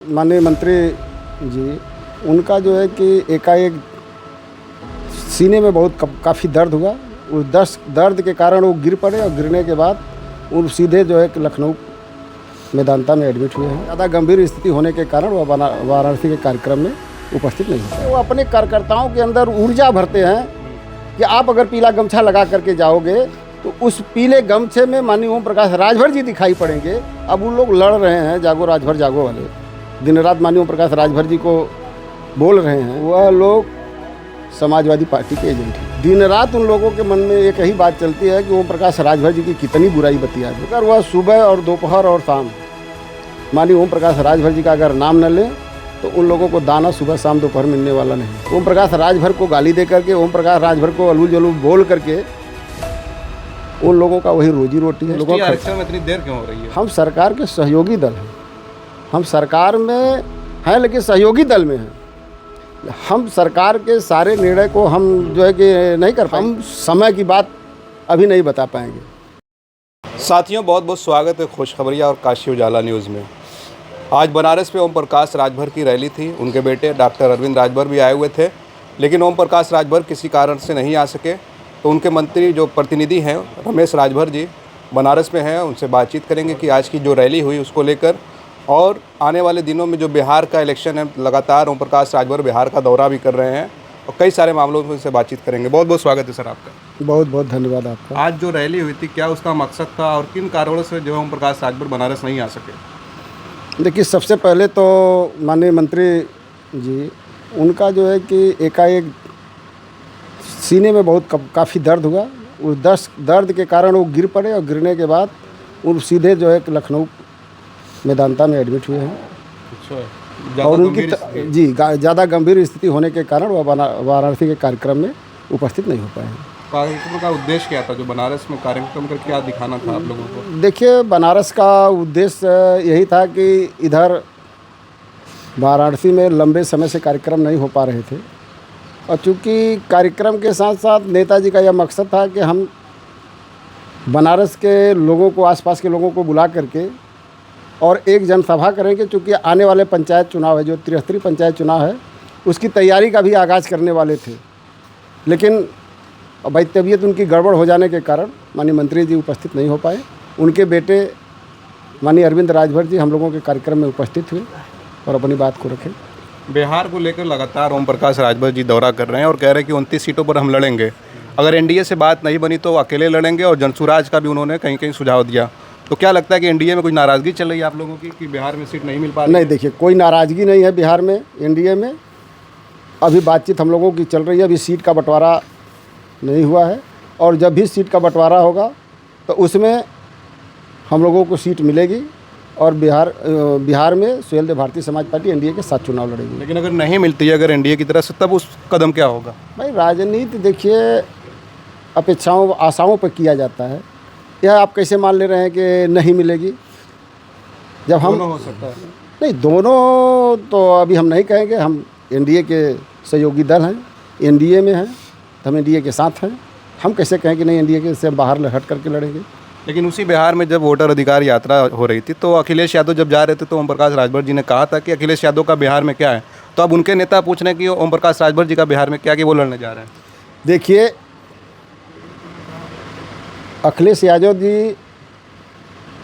माननीय मंत्री जी, उनका जो है कि एकाएक सीने में बहुत काफ़ी दर्द हुआ। उस दर्द के कारण वो गिर पड़े और गिरने के बाद वो सीधे जो है कि लखनऊ मेदांता में एडमिट हुए हैं। ज़्यादा गंभीर स्थिति होने के कारण वो वाराणसी के कार्यक्रम में उपस्थित नहीं हुए। वो अपने कार्यकर्ताओं के अंदर ऊर्जा भरते हैं कि आप अगर पीला गमछा लगा करके जाओगे तो उस पीले गमछे में माननीय ओम प्रकाश राजभर जी दिखाई पड़ेंगे। अब वो लोग लड़ रहे हैं जागो राजभर जागो वाले, दिन रात माननीय ओम प्रकाश राजभर जी को बोल रहे हैं। वह लोग समाजवादी पार्टी के एजेंट हैं। दिन रात उन लोगों के मन में एक ही बात चलती है कि ओम प्रकाश राजभर जी की कितनी बुराई बतिया दे। अगर वह सुबह और दोपहर और शाम माननीय ओम प्रकाश राजभर जी का अगर नाम न लें तो उन लोगों को दाना सुबह शाम दोपहर मिलने वाला नहीं। ओम प्रकाश राजभर को गाली दे करके, ओम प्रकाश राजभर को अलूल जलूल बोल करके उन लोगों का वही रोजी रोटी है। लोगों आरक्षण में इतनी देर क्यों हो रही है? हम सरकार के सहयोगी दल हैं। हम सरकार में हैं लेकिन सहयोगी दल में हैं। हम सरकार के सारे निर्णय को हम जो है कि नहीं कर पाएंगे। हम समय की बात अभी नहीं बता पाएंगे। साथियों, बहुत बहुत स्वागत है खुशखबरिया और काशी उजाला न्यूज़ में। आज बनारस में ओम प्रकाश राजभर की रैली थी। उनके बेटे डॉक्टर अरविंद राजभर भी आए हुए थे, लेकिन ओम प्रकाश राजभर किसी कारण से नहीं आ सके। तो उनके मंत्री जो प्रतिनिधि हैं रमेश राजभर जी बनारस में हैं, उनसे बातचीत करेंगे कि आज की जो रैली हुई उसको लेकर, और आने वाले दिनों में जो बिहार का इलेक्शन है, लगातार ओम प्रकाश राजभर बिहार का दौरा भी कर रहे हैं और कई सारे मामलों में उनसे बातचीत करेंगे। बहुत बहुत स्वागत है सर आपका। बहुत बहुत धन्यवाद आपका। आज जो रैली हुई थी, क्या उसका मकसद था और किन कारणों से जो ओम प्रकाश राजभर बनारस नहीं आ सके? देखिए, सबसे पहले तो माननीय मंत्री जी, उनका जो है कि एकाएक सीने में बहुत काफ़ी दर्द हुआ। उस दर्द के कारण वो गिर पड़े और गिरने के बाद वो सीधे जो है कि लखनऊ मेदांता में एडमिट हुए हैं। अच्छा, और उनकी ज़्यादा गंभीर स्थिति होने के कारण वह वाराणसी के कार्यक्रम में उपस्थित नहीं हो पाए हैं। कार्यक्रम का उद्देश्य क्या था? जो बनारस में कार्यक्रम का क्या दिखाना था आप लोगों को? देखिए, बनारस का उद्देश्य यही था कि इधर वाराणसी में लंबे समय से कार्यक्रम नहीं हो पा रहे थे, और चूँकि कार्यक्रम के साथ साथ नेताजी का यह मकसद था कि हम बनारस के लोगों को, आसपास के लोगों को बुला करके और एक जनसभा करेंगे। चूँकि आने वाले पंचायत चुनाव है, जो त्रिस्तरीय पंचायत चुनाव है, उसकी तैयारी का भी आगाज़ करने वाले थे। लेकिन भाई तबीयत उनकी गड़बड़ हो जाने के कारण माननीय मंत्री जी उपस्थित नहीं हो पाए। उनके बेटे माननीय अरविंद राजभर जी हम लोगों के कार्यक्रम में उपस्थित हुए और अपनी बात को रखें। बिहार को लेकर लगातार ओम प्रकाश राजभर जी दौरा कर रहे हैं और कह रहे हैं कि 29 सीटों पर हम लड़ेंगे। अगर एनडीए से बात नहीं बनी तो अकेले लड़ेंगे, और जनसुराज का भी उन्होंने कहीं कहीं सुझाव दिया। तो क्या लगता है कि एनडीए में कुछ नाराज़गी चल रही है आप लोगों की कि बिहार में सीट नहीं मिल पा रही? नहीं, देखिए, कोई नाराज़गी नहीं है बिहार में, एनडीए में। अभी बातचीत हम लोगों की चल रही है। अभी सीट का बंटवारा नहीं हुआ है, और जब भी सीट का बंटवारा होगा तो उसमें हम लोगों को सीट मिलेगी, और बिहार में सुहेलदेव भारतीय समाज पार्टी एनडीए के साथ चुनाव लड़ेगी। लेकिन अगर नहीं मिलती है अगर एनडीए की तरफ से, तब उस कदम क्या होगा? भाई, राजनीति देखिए अपेक्षाओं आशाओं पर किया जाता है। यह आप कैसे मान ले रहे हैं कि नहीं मिलेगी? जब हम दोनों हो सकता है। नहीं, दोनों तो अभी हम नहीं कहेंगे। हम एनडीए के सहयोगी दल हैं, एनडीए में हैं, तो हम एनडीए के साथ हैं। हम कैसे कहें कि नहीं, एनडीए के से बाहर हट करके लड़ेंगे? लेकिन उसी बिहार में जब वोटर अधिकार यात्रा हो रही थी तो अखिलेश यादव जब जा रहे थे तो ओम प्रकाश राजभर जी ने कहा था कि अखिलेश यादव का बिहार में क्या है। तो अब उनके नेता पूछ रहे हैं कि ओम प्रकाश राजभर जी का बिहार में क्या, कि वो लड़ने जा रहे हैं। देखिए, अखिलेश यादव जी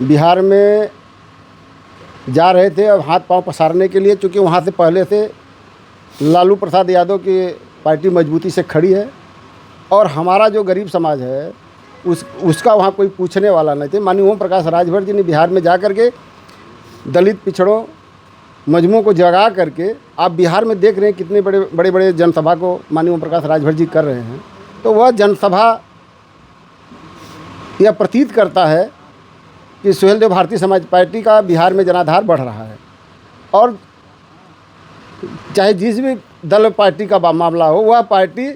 बिहार में जा रहे थे अब हाथ पांव पसारने के लिए, चूँकि वहाँ से पहले से लालू प्रसाद यादव की पार्टी मजबूती से खड़ी है, और हमारा जो गरीब समाज है उसका वहाँ कोई पूछने वाला नहीं थे। माननीय ओम प्रकाश राजभर जी ने बिहार में जा करके दलित पिछड़ों मजमू को जगा करके, आप बिहार में देख रहे हैं कितने बड़े बड़े जनसभा को माननीय ओम प्रकाश राजभर जी कर रहे हैं। तो वह जनसभा यह प्रतीत करता है कि सुहेलदेव भारतीय समाज पार्टी का बिहार में जनाधार बढ़ रहा है, और चाहे जिस भी दल पार्टी का मामला हो, वह पार्टी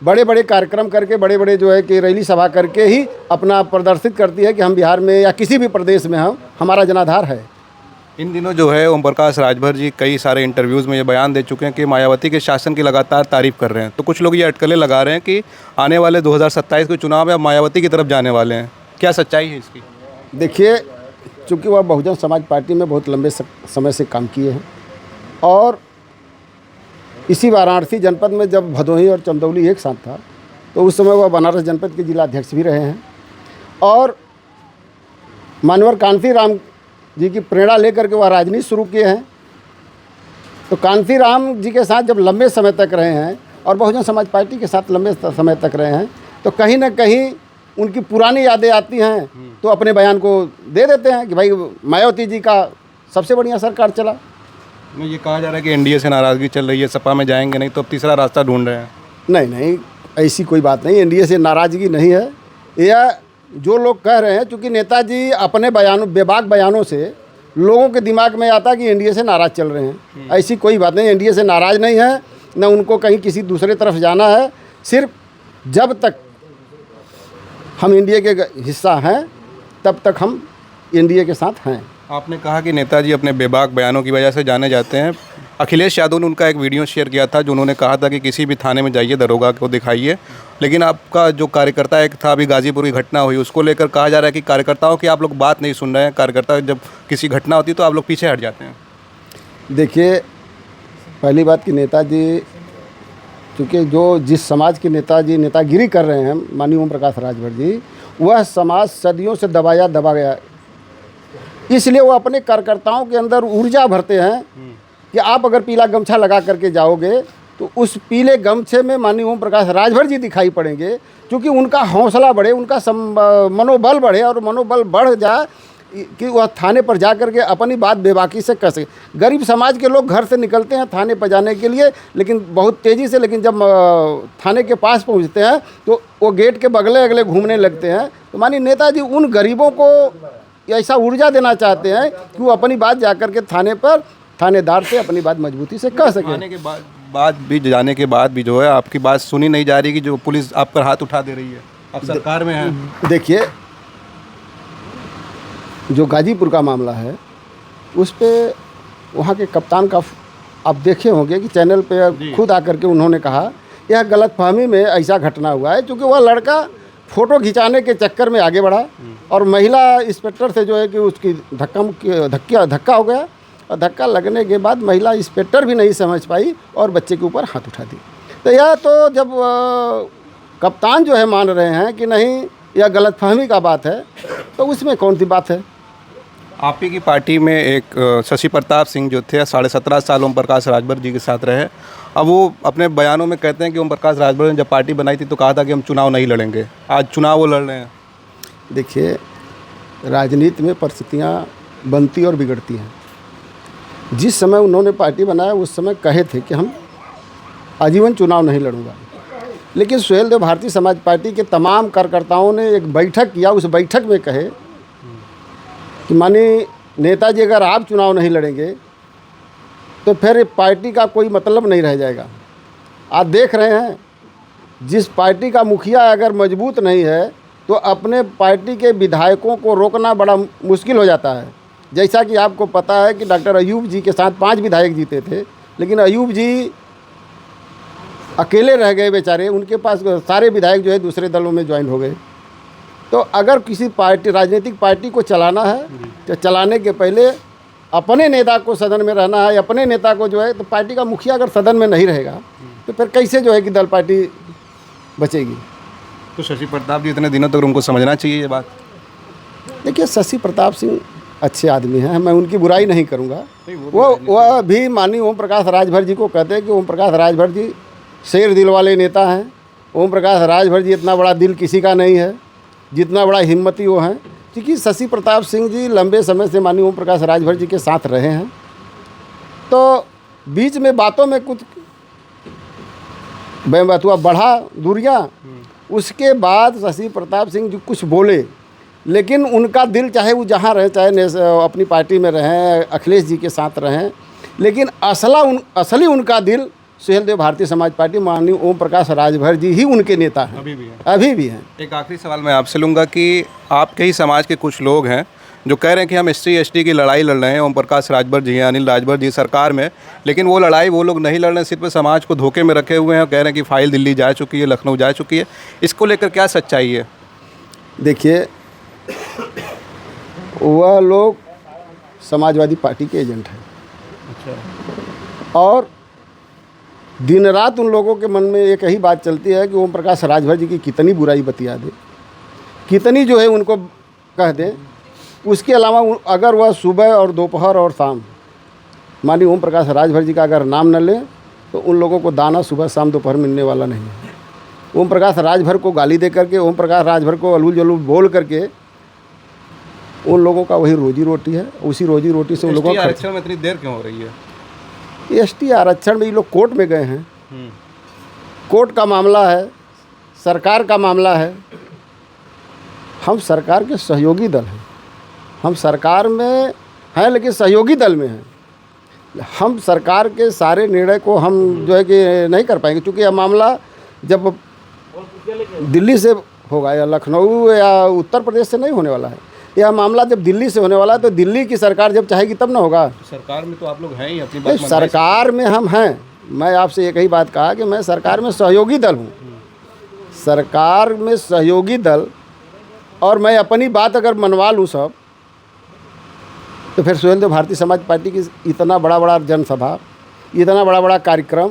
बड़े बड़े कार्यक्रम करके, बड़े बड़े जो है कि रैली सभा करके ही अपना प्रदर्शित करती है कि हम बिहार में या किसी भी प्रदेश में हम हमारा जनाधार है। इन दिनों जो है ओम प्रकाश राजभर जी कई सारे इंटरव्यूज़ में ये बयान दे चुके हैं कि मायावती के शासन की लगातार तारीफ कर रहे हैं। तो कुछ लोग ये अटकलें लगा रहे हैं कि आने वाले 2027 के चुनाव में अब मायावती की तरफ जाने वाले हैं। क्या सच्चाई है इसकी? देखिए, चूँकि वह बहुजन समाज पार्टी में बहुत लंबे समय से काम किए हैं और इसी वाराणसी जनपद में जब भदोही और चंदौली एक साथ था तो उस समय वह बनारस जनपद के जिला अध्यक्ष भी रहे हैं और मानवर कांति राम जी की प्रेरणा लेकर के वह राजनीति शुरू किए हैं। तो कांति राम जी के साथ जब लंबे समय तक रहे हैं और बहुजन समाज पार्टी के साथ लंबे समय तक रहे हैं तो कहीं ना कहीं उनकी पुरानी यादें आती हैं तो अपने बयान को दे देते हैं कि भाई मायावती जी का सबसे बढ़िया सरकार चला। ये कहा जा रहा है कि एनडीए से नाराज़गी चल रही है, सपा में जाएंगे नहीं तो अब तीसरा रास्ता ढूंढ रहे हैं। नहीं, ऐसी कोई बात नहीं, एनडीए से नाराज़गी नहीं है। यह जो लोग कह रहे हैं, चूँकि नेताजी अपने बेबाक बयानों से लोगों के दिमाग में आता कि एनडीए से नाराज़ चल रहे हैं। ऐसी कोई बात नहीं, एनडीए से नाराज़ नहीं है, न उनको कहीं किसी दूसरे तरफ जाना है। सिर्फ जब तक हम एनडीए के हिस्सा हैं तब तक हम एनडीए के साथ हैं। आपने कहा कि नेताजी अपने बेबाक बयानों की वजह से जाने जाते हैं। अखिलेश यादव ने उनका एक वीडियो शेयर किया था जो उन्होंने कहा था कि किसी भी थाने में जाइए, दरोगा को दिखाइए, लेकिन आपका जो कार्यकर्ता एक था, अभी गाजीपुर की घटना हुई, उसको लेकर कहा जा रहा है कि कार्यकर्ताओं की आप लोग बात नहीं सुन रहे हैं। कार्यकर्ता जब किसी घटना होती है तो आप लोग पीछे हट जाते हैं। देखिए, पहली बात कि नेताजी चूँकि जो जिस समाज के नेताजी नेतागिरी कर रहे हैं माननीय ओम प्रकाश राजभर जी, वह समाज सदियों से दबा गया, इसलिए वो अपने कार्यकर्ताओं के अंदर ऊर्जा भरते हैं कि आप अगर पीला गमछा लगा करके जाओगे तो उस पीले गमछे में माननीय ओम प्रकाश राजभर जी दिखाई पड़ेंगे, क्योंकि उनका हौसला बढ़े, उनका मनोबल बढ़े और मनोबल बढ़ जाए कि वह थाने पर जा कर के अपनी बात बेबाकी से कह सके। गरीब समाज के लोग घर से निकलते हैं थाने पर जाने के लिए, लेकिन बहुत तेज़ी से, लेकिन जब थाने के पास पहुंचते हैं तो वो गेट के बगले अगले घूमने लगते हैं। तो माननीय नेताजी उन गरीबों को ऐसा ऊर्जा देना चाहते हैं कि वो अपनी बात जाकर के थाने पर थानेदार से अपनी बात मजबूती से कह सकें। जाने के बाद भी जो है आपकी बात सुनी नहीं जा रही कि जो पुलिस आप पर हाथ उठा दे रही है, आप सरकार में है। देखिए, जो गाजीपुर का मामला है उस पे वहाँ के कप्तान का आप देखे होंगे कि चैनल पे खुद आकर के उन्होंने कहा यह गलतफहमी में ऐसा घटना हुआ है, क्योंकि वह लड़का फ़ोटो खिंचाने के चक्कर में आगे बढ़ा और महिला इंस्पेक्टर से जो है कि उसकी धक्का हो गया और धक्का लगने के बाद महिला इंस्पेक्टर भी नहीं समझ पाई और बच्चे के ऊपर हाथ उठा दी। तो यह तो जब कप्तान जो है मान रहे हैं कि नहीं यह गलतफहमी का बात है, तो उसमें कौन सी बात है। आप ही की पार्टी में एक शशि प्रताप सिंह जो थे 17.5 साल ओम प्रकाश राजभर जी के साथ रहे। अब वो अपने बयानों में कहते हैं कि ओम प्रकाश राजभर ने जब पार्टी बनाई थी तो कहा था कि हम चुनाव नहीं लड़ेंगे, आज चुनाव वो लड़ रहे हैं। देखिए, राजनीति में परिस्थितियाँ बनती और बिगड़ती हैं। जिस समय उन्होंने पार्टी बनाया उस समय कहे थे कि हम आजीवन चुनाव नहीं लड़ूंगा, लेकिन सुहेलदेव भारतीय समाज पार्टी के तमाम कार्यकर्ताओं ने एक बैठक किया, उस बैठक में कहे कि माननीय नेताजी अगर आप चुनाव नहीं लड़ेंगे तो फिर पार्टी का कोई मतलब नहीं रह जाएगा। आप देख रहे हैं जिस पार्टी का मुखिया अगर मजबूत नहीं है तो अपने पार्टी के विधायकों को रोकना बड़ा मुश्किल हो जाता है। जैसा कि आपको पता है कि डॉक्टर अयूब जी के साथ 5 विधायक जीते थे, लेकिन अयूब जी अकेले रह गए बेचारे, उनके पास सारे विधायक जो है दूसरे दलों में ज्वाइन हो गए। तो अगर किसी पार्टी राजनीतिक पार्टी को चलाना है तो चलाने के पहले अपने नेता को सदन में रहना है, अपने नेता को जो है, तो पार्टी का मुखिया अगर सदन में नहीं रहेगा तो फिर कैसे जो है कि दल पार्टी बचेगी। तो शशि प्रताप जी इतने दिनों तक उनको समझना चाहिए ये बात। देखिए, शशि प्रताप सिंह अच्छे आदमी हैं, मैं उनकी बुराई नहीं करूंगा। वह भी माननीय ओम प्रकाश राजभर जी को कहते हैं कि ओम प्रकाश राजभर जी शेर दिल वाले नेता हैं। ओम प्रकाश राजभर जी इतना बड़ा दिल किसी का नहीं है जितना बड़ा हिम्मती वो हैं, क्योंकि शशि प्रताप सिंह जी लंबे समय से माननीय ओम प्रकाश राजभर जी के साथ रहे हैं। तो बीच में बातों में कुछ बेमतुआ बढ़ा दूरियाँ, उसके बाद शशि प्रताप सिंह जी कुछ बोले, लेकिन उनका दिल चाहे वो जहाँ रहे, चाहे अपनी पार्टी में रहें, अखिलेश जी के साथ रहें, लेकिन असली उनका दिल सुहेलदेव भारतीय समाज पार्टी माननीय ओम प्रकाश राजभर जी ही उनके नेता हैं, अभी भी हैं। एक आखिरी सवाल मैं आपसे लूँगा कि आपके ही समाज के कुछ लोग हैं जो कह रहे हैं कि हम SC/ST की लड़ाई लड़ रहे हैं, ओम प्रकाश राजभर जी हैं, अनिल राजभर जी सरकार में, लेकिन वो लड़ाई वो लोग नहीं लड़ रहे हैं, सिर्फ समाज को धोखे में रखे हुए हैं, कह रहे हैं कि फाइल दिल्ली जा चुकी है, लखनऊ जा चुकी है। इसको लेकर क्या सच्चाई है? देखिए, वह लोग समाजवादी पार्टी के एजेंट हैं अच्छा। और दिन रात उन लोगों के मन में एक ही बात चलती है कि ओम प्रकाश राजभर जी की कितनी बुराई बतिया दे, कितनी जो है उनको कह दें। उसके अलावा अगर वह सुबह और दोपहर और शाम मानिए ओम प्रकाश राजभर जी का अगर नाम न लें तो उन लोगों को दाना सुबह शाम दोपहर मिलने वाला नहीं है। ओम प्रकाश राजभर को गाली दे करके, ओम प्रकाश राजभर को अलूल जलूल बोल करके उन लोगों का वही रोजी रोटी है। उसी रोजी रोटी से उन लोगों का आरक्षण में इतनी देर क्यों हो रही है? एसटी आरक्षण में ये लोग कोर्ट में गए हैं। कोर्ट का मामला है, सरकार का मामला है। हम सरकार के सहयोगी दल हैं, हम सरकार में हैं लेकिन सहयोगी दल में हैं। हम सरकार के सारे निर्णय को हम जो है कि नहीं कर पाएंगे, क्योंकि यह मामला जब दिल्ली से होगा या लखनऊ या उत्तर प्रदेश से नहीं होने वाला है। यह मामला जब दिल्ली से होने वाला है तो दिल्ली की सरकार जब चाहेगी तब ना होगा। सरकार में तो आप लोग हैं ही, अपनी बात सरकार में हम हैं। मैं आपसे एक ही बात कहा कि मैं सरकार में सहयोगी दल हूँ, सरकार में सहयोगी दल, और मैं अपनी बात अगर मनवा लूँ सब तो फिर सुहेलदेव भारतीय समाज पार्टी की इतना बड़ा जनसभा, इतना बड़ा कार्यक्रम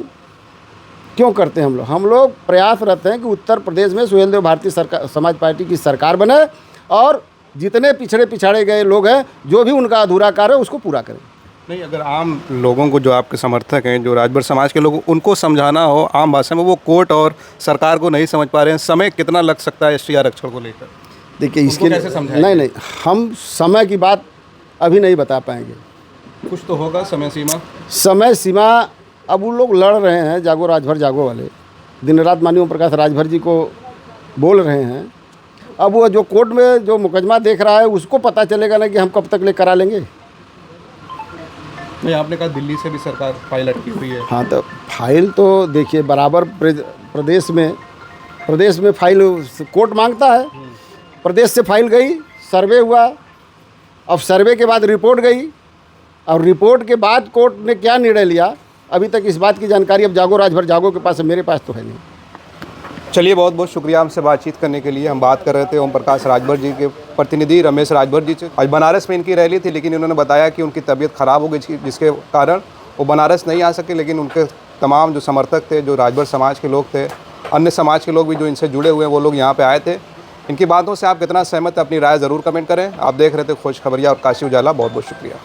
क्यों करते हैं? हम लोग प्रयासरत हैं कि उत्तर प्रदेश में सुहेलदेव भारतीय समाज पार्टी की सरकार बने और जितने पिछड़े गए लोग हैं, जो भी उनका अधूरा कार्य है उसको पूरा करें। नहीं, अगर आम लोगों को, जो आपके समर्थक हैं, जो राजभर समाज के लोग, उनको समझाना हो आम भाषा में, वो कोर्ट और सरकार को नहीं समझ पा रहे हैं, समय कितना लग सकता है एसटी आरक्षण को लेकर? देखिए इसके नहीं, हम समय की बात अभी नहीं बता पाएंगे। कुछ तो होगा समय सीमा। अब वो लोग लड़ रहे हैं, जागो राजभर जागो वाले, दिन रात माननीय ओम प्रकाश राजभर जी को बोल रहे हैं। अब वो जो कोर्ट में जो मुकदमा देख रहा है उसको पता चलेगा ना कि हम कब तक ले करा लेंगे। नहीं, आपने कहा दिल्ली से भी सरकार फाइल अटकी हुई है। हाँ, तो फाइल तो देखिए बराबर प्रदेश में फाइल कोर्ट मांगता है। प्रदेश से फाइल गई, सर्वे हुआ, अब सर्वे के बाद रिपोर्ट गई, और रिपोर्ट के बाद कोर्ट ने क्या निर्णय लिया अभी तक इस बात की जानकारी अब जागो राजभर जागो के पास है, मेरे पास तो है नहीं। चलिए, बहुत बहुत शुक्रिया हमसे बातचीत करने के लिए। हम बात कर रहे थे ओम प्रकाश राजभर जी के प्रतिनिधि रमेश राजभर जी से। आज बनारस में इनकी रैली थी, लेकिन इन्होंने बताया कि उनकी तबीयत ख़राब हो गई, जिसके कारण वो बनारस नहीं आ सके। लेकिन उनके तमाम जो समर्थक थे, जो राजभर समाज के लोग थे, अन्य समाज के लोग भी जो इनसे जुड़े हुए हैं, वो लोग यहाँ पर आए थे। इनकी बातों से आप कितना सहमत हैं, अपनी राय ज़रूर कमेंट करें। आप देख रहे थे खोज खबरिया और काशी उजाला। बहुत बहुत शुक्रिया।